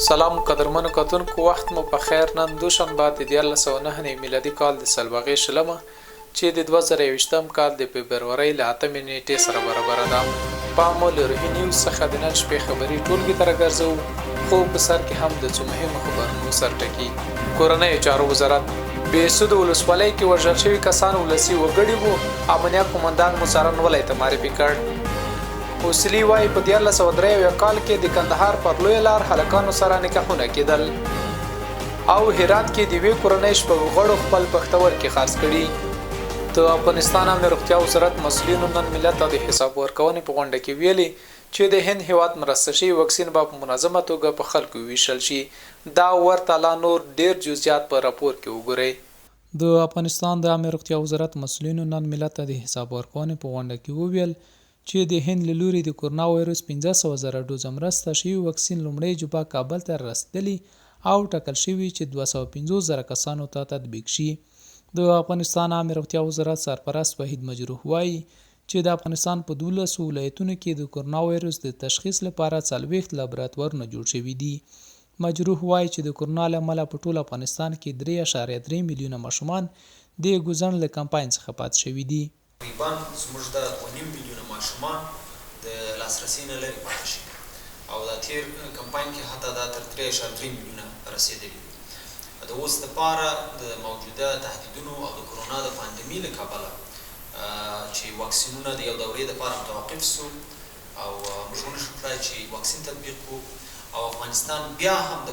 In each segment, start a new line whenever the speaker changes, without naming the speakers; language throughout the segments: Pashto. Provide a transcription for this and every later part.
سلام قدرمنو کتونکو، وخت مو په خیر. نن دوشنبه د 1409 میلادي کال د سلواغې شلمه چې د 2021 کال د فبرورۍ له 8 نیټې سره برابره ده. په مو له روهي نیوز څخه د نن شپې خبري ټولګي ته راګرځو، خو په سر کې هم د څو مهمو خبرونو سرټکي. کورنیو چارو وزارت بې سود ولسوالۍ کې وژل شوي کسان ولسي وګړي وو. امنیه قومندان مو څارن ولایت ته معرفي کړ. اوسلي وایي په 1493 کال کې د کندهار پر لویه لار هلکانو سره نکاحونه کېدل. او هرات کې د یوې کورنۍ شپږ غړو خپل پښتورګي خرڅ کړي. د افغانستان امنیه روغتیا وزارت مسؤلینو نن ملت ته د حساب ورکونې په غونډه کې ویلي چې د هند هیواد مرسته شوي واکسین به په منظمه توګه په خلکو ویشل شي. دا ورته لا نور ډیر جزئیات په راپور کې وګورئ. د افغانستان د امنیه روغتیا وزارت مسؤلینو نن ملت ته د حساب ورکونې په غونډه کې وویل چې د هند له لوري د کرونا وایرس 15,000 ډوزه مرسته شوي واکسین لومړی جوبه کابل ته رسیدلی او ټاکل شوي چې 250,000 کسانو ته تطبیق شي. د افغانستان امنیه روغتیا وزارت سرپرست وحید مجروح وایي چې د افغانستان په 12 ولایتونو کې د کرونا وایرس د تشخیص لپاره 40 لابراتوارونه جوړ شوي دي. مجروح وایي چې د کرونا له امله په ټول افغانستان کې 3.3 میلیونه ماشومان د ګوزن له کمپاین څخه پاتې شوي دي.
تقریبا زموږ د 2.5 میلیونه ماشومان د لاسرسي نه لرې پاتې شوي او د تیر کمپاین کې حتی دا تر 3.3 میلیونه رسېدلي دي. د اوس دپاره د موجوده تهدیدونو او د کرونا د پاندمي له کبله چې واکسینونه د یو دورې دپاره متوقف سو او موږ ونشو کړای چې واکسین تطبیق کړو او افغانستان بیا هم د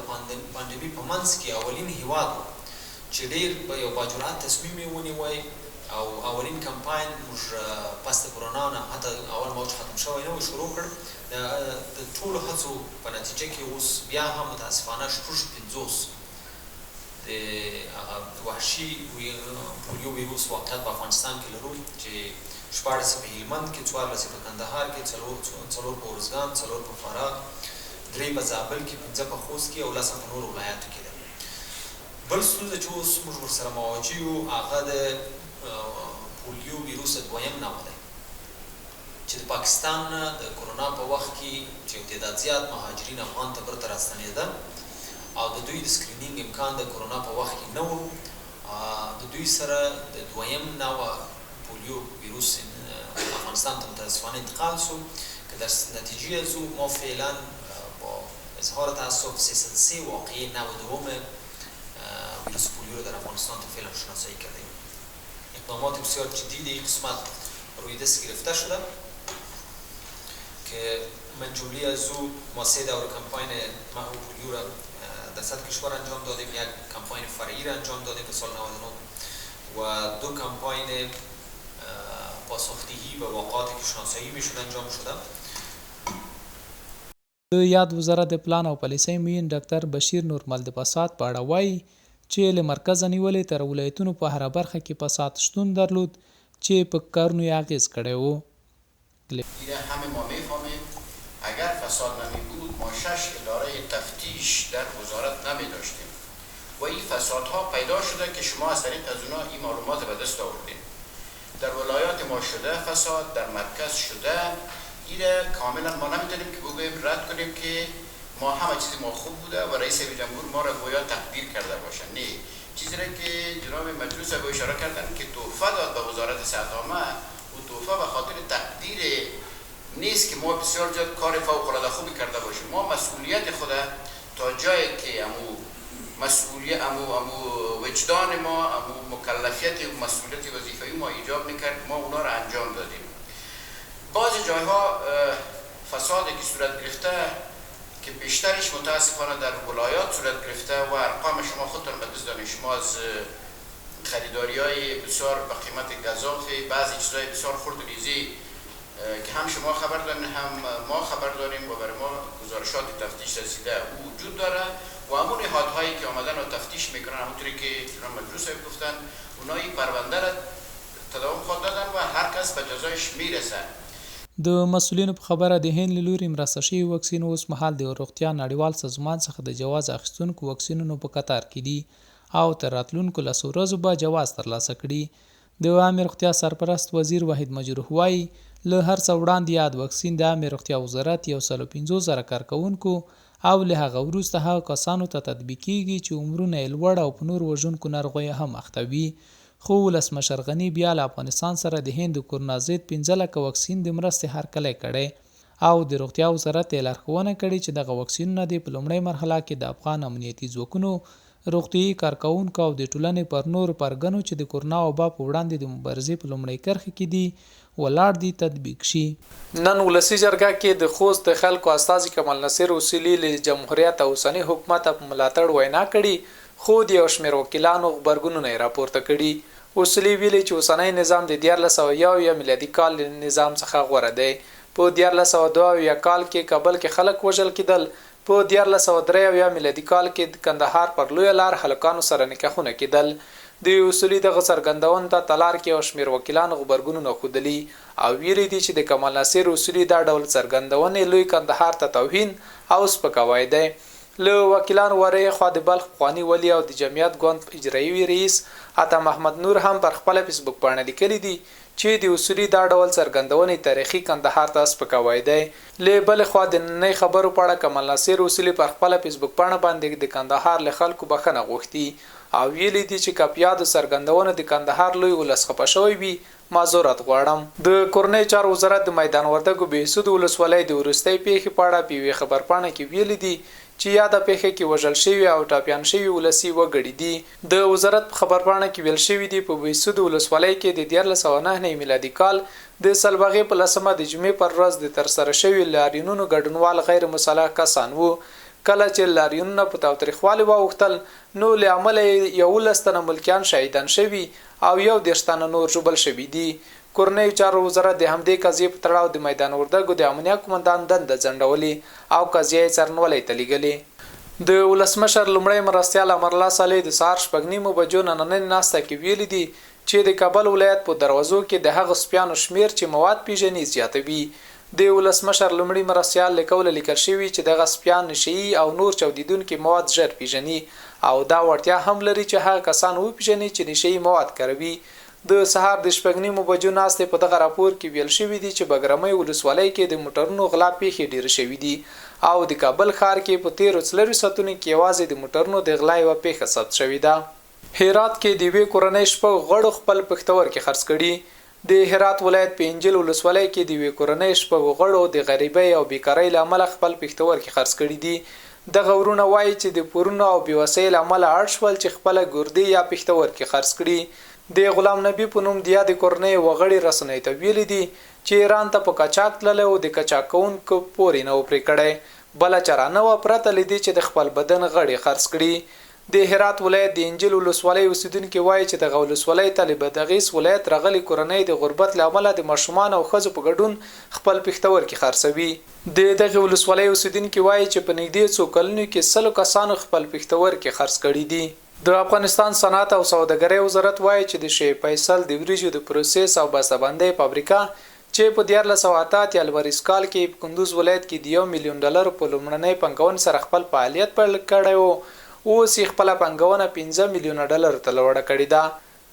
پاندمي په منځ کې اولین هیواد و چې ډېر یو باجرأت تصمیم یې ونیوی او اولین کمپاین موږ پس د کرونا نه حتی اول موج ختم شوی نه و شروع کړ. د ټولو هڅو په نتیجه کې اوس بیا هم متاسفانه 50 د وحشي پولیو ویروس واقعیت په افغانستان کې لرو چې 14 په هلمند کې، 14 په کندهار کې، 4 په ارزګان، 4 په فراه، 3 په زابل کې، 5 په خوست کې او 10 په نورو ولایاتو کې ده. بل ستونزه چې اوس موږ ورسره مواجه یو هغه د پولیو ویروس دویم نوع دی چې د پاکستان نه د کرونا په وخت کې چې یو تعداد زیات مهاجرین افغان ته بیرته راستنېده او د دوی د سکرینینګ امکان د کرونا په وخت کې نه و. د دوی سره د دویم نوع پولیو ویروس افغانستان ته متاسفانه انتقال شو که در نتیجه از او ما فعلا با اظهار تاسف 303 واقعی نوع دوم ویروس پولیو در افغانستان تا فعلا شناسایی کردیم. اقدامات بسیار جدی در این قسمت روی دست گرفته شده که من جمله از او ما 3 دور کمپاین محو پولیو را در سطح کشور انجام دادیم. یک کمپاین فرعی را انجام دادیم به سال 99 و 2 کمپاین پاسخدهی به واقعاتی که شناسایی میشد انجام شده.
د یاد وزارت د پلان او پالیسۍ معین ډاکټر بشیر نورمل د فساد په اړه وایي چې له مرکزه نیولې تر ولایتونو په هره برخه کې فساد شتون درلود چې په کارونو یې اغېز کړی و.
همه ما میفهمیم اگر فساد نمی بود ما 6 اداره تفتیش در وزارت نمی داشتیم و این فسادها پیدا شده که شما از طریق از اونا این معلومات به دست آوردید. در ولایات ما شده فساد، در مرکز شده. این کاملا ما نمیتونیم که بگوییم رد کنیم که ما همه چیز ما خوب بوده و رئیس جمهور ما را گویا تقدیر کرده باشه. نه، چیزی را که جناب مجلس به اشاره کردن که تحفه داد به وزارت صحت عامه و تحفه به خاطر تقدیر نیست که ما بسیار زیاد کار فوق العاده خوبی کرده باشیم. ما مسئولیت خود تا جایی که مسئولیت وجدان ما مکلفیت و مسئولیت وظیفه‌ای ما ایجاب میکرد ما اونا را انجام دادیم. بعض جایها فسادی که صورت گرفته که بیشترش متاسفانه در ولایات صورت گرفته و ارقام شما خودتون به دست دارید. شما از خریداری‌های بسیار به قیمت گزافی، بعضی چیزای بسیار خرد و ریزی که هم شما خبر دارین هم ما خبر داریم و برای ما گزارشات تفتیش رسیده او وجود داره و همون نهادهایی که آمدن و تفتیش میکنن همونطوری که جناب مجلس صاحب گفتن اونا این پرونده را تداوم خود دادن و هر کس به جزایش میرسه.
د مسؤلینو په خبره د هند له لوري مرسته شوي واکسین اوس مهال د روغتیا نړیوال سازمان څخه د جواز اخیستونکو واکسینونو په قطار کې دي او تر راتلونکو 10 ورځو به جواز ترلاسه کړي. د عامه روغتیا سرپرست وزیر وحید مجروح وایي له هر څه وړاندې یاد واکسین د عامه روغتیا وزارت 150,000 کارکونکو او له هغه وروسته هغه کسانو ته تطبیقیږي چې عمرونه یې لوړ او په نور وژونکو ناروغیو هم اخته وي. خو ولسمشر غني بیا له افغانستان سره د هند د کورونا ضد 15 لکه واکسین د مرستې هرکلی کړی او د روغتیا وزارت یې لارښوونه کړې چې دغه واکسینونه د په لومړۍ مرحله کې د افغان امنیتي ځواکونو، روغتیايي کارکوونکو او د ټولنې پر نورو پرګنو چې د کورونا وبا په وړاندې د مبارزې په لومړۍ کرښه کې دي ولاړ دي تطبیق شي. نن ولسي جرګه کې د خوست د خلکو استازي کمال نصیر اصولي له جمهوریت او اوسني حکومت په ملاتړ وینا کړې، خو د یو شمېر وکیلانو غبرګونونه یې راپورته کړي. اصولي ویلي چې اوسنی نظام د 1401 میلادي کال نظام څخه غوره دی. په 1402 کال کې کابل کې خلک وژل کېدل. په 1403 میلادي کال کې د کندهار پر لویه لار هلکانو سره نکاحونه کېدل. د اصولي دغه څرګندونو ته تلار کې یو شمېر وکیلانو غبرګونونه ښودلي او ویلي دي چې د کمال ناصر اصولي دا ډول څرګندونې لوی کندهار ته توهین او سپکاوی دی. له وکیلانو ورې خوا د بلخ پخواني ولی او د جمعیت ګوند اجرایي رئیس عطا محمد نور هم پر خپله فیسبوک پاڼه لیکلي دي چې د اصولي دا ډول څرګندونې تاریخي کندهار ته سپکاوی دی. له بلې خوا د نننۍ خبرو په اړه کمال ناصر اصولي پر خپله فیسبوک پاڼه باندې د کندهار له خلکو بخښنه غوښتي او ویلي دي چې که په یادو څرګندونو د کندهار لوی ولس خفه شوی وي معذرت غواړم. د کورنۍ چارو وزارت د میدان وردګو بهسود ولسوالۍ د وروستۍ پیښې په اړه په یوې خبرپاڼه کې ویلي دي چې یاده پیښه کې وژل شوي او ټاپیان شوي ولسي وګړي دي. د وزارت په خبرپاڼه کې ویل شوي دي په بهسود ولسوالۍ کې د 1409 میلادي کال د سلبغې په 10مه د جمعې پر ورځ د ترسره شوي لاریونونو ګډونوال غیر مسلح کسان وو. کله چې لاریونونه په تاوتریخوالي واوښتل نو له امله 11 تنه ملکیان شهیدان شوي او 11 تنه نور ژوبل شوي دي. کورنۍ چارو وزارت د همدې قضیې په تړاو د میدان وردګو د امنیه قومندان دنده ځنډولې او قضیه یې څارنوالۍ ته لیږلې. د ولسمشر لومړی مرستیال امرالله صالح د سهار 9:30 بجو نننۍ ناسته کې ویلي دي چې د کابل ولایت په دروازو کې د هغه سپیانو شمیر چې مواد پیژني زیاتوي. د ولسمشر لومړي مرستیال لیکل لیکل شوی چې دغه سپیان نشئی او نور چاودیدونکي مواد ژر پیژني او دا وړتیا هم لري چې هغه کسان وپیژني چې نشئی مواد کاروي. د سهار د 9:30 بجو ناستې په دغه راپور کې ویل شوی دی چې بګرامۍ ولسوالۍ کې د موټرونو غلا پیښې ډېرې شوي دي او د کابل ښار کې په 13 ساعتونو کې یوازې د موټرونو د غلا یوه پیښه ثبت شوې ده. هرات کې د یوې کورنۍ شپږ غړو خپل پښتورګي خرڅ کړي. د هرات ولایت په انجیل ولسوالۍ کې د یوې کورنۍ شپږ غړو د غریبۍ او بیکارۍ له امله خپل پښتورګي خرڅ کړي دي. دغه ورونه وایي چې د پورونو او بېوسۍ له امله اړ شول چې خپله ګردې یا پښتورګي خرڅ کړي. د غلام نبی په نوم د یادې کورنۍ وغړي رسنۍ ته ویلي دي چې ایران ته په قاچاق تللی او د قاچاق کوونکو پور یې نه و پرې کړی. بله چاره نه وه پرته له دې چې د خپل بدن غړي خرڅ کړي. د هرات ولایت د انجیل ولسوالۍ اوسیدونکي وایي چې دغه ولسوالۍ ته له بادغیس ولایت راغلي کورنۍ د غربت له امله د ماشومان او ښځو په ګډون خپل پښتورګي خرڅوي. د دغه ولسوالۍ اوسیدونکي وایي چې په نږدې څو کلونو کې 100 کسانو خپل پښتورګي خرڅ کړي دي. د افغانستان صنعت او سوداګرۍ وزارت وایي چې د شی فیصل د وریجو د پروسس او بسته‌بندۍ فابریکه چې په 1408 لمریز کال کې په کندوز ولایت کې د $1 میلیون په لومړنۍ پانګونې سره خپل فعالیت پیل کړی و، اوس یې خپله پانګونه $15 میلیون ته لوړه کړې ده.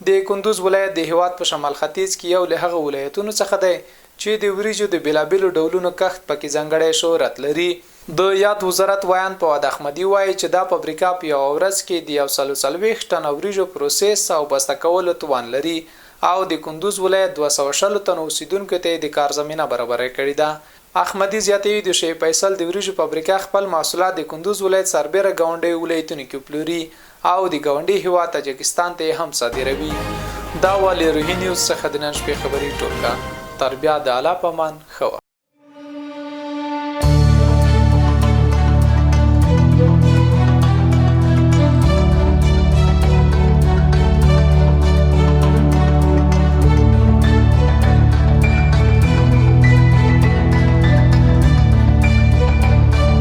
د کندوز ولایت د هیواد په شمال ختیځ کې یو له هغه ولایتونو څخه دی چې د وریجو د بېلابېلو ډولونو کښت پکې ځانګړی شهرت لري. د یاد وزارت ویان فواد احمدي وایي چې دا فابریکه په یوه ورځ کې د 140 ټنه وریجو پروسس او بسته کولو توان لري او د کندوز ولایت 220 تنو اوسیدونکو ته د کار زمینه برابره کړې ده. احمدي زیاتوي د شی فیصل د وریجو فابریکه خپل محصولات د کندوز ولایت سربېره ګاونډي ولایتونو کې پلوري او د ګاونډي هیواد تاجکستان ته هم صادروي. دا ولې روهي نیوز څخه د نن شپې خبري ټولګه. تر بیا د اعلی پامان ښه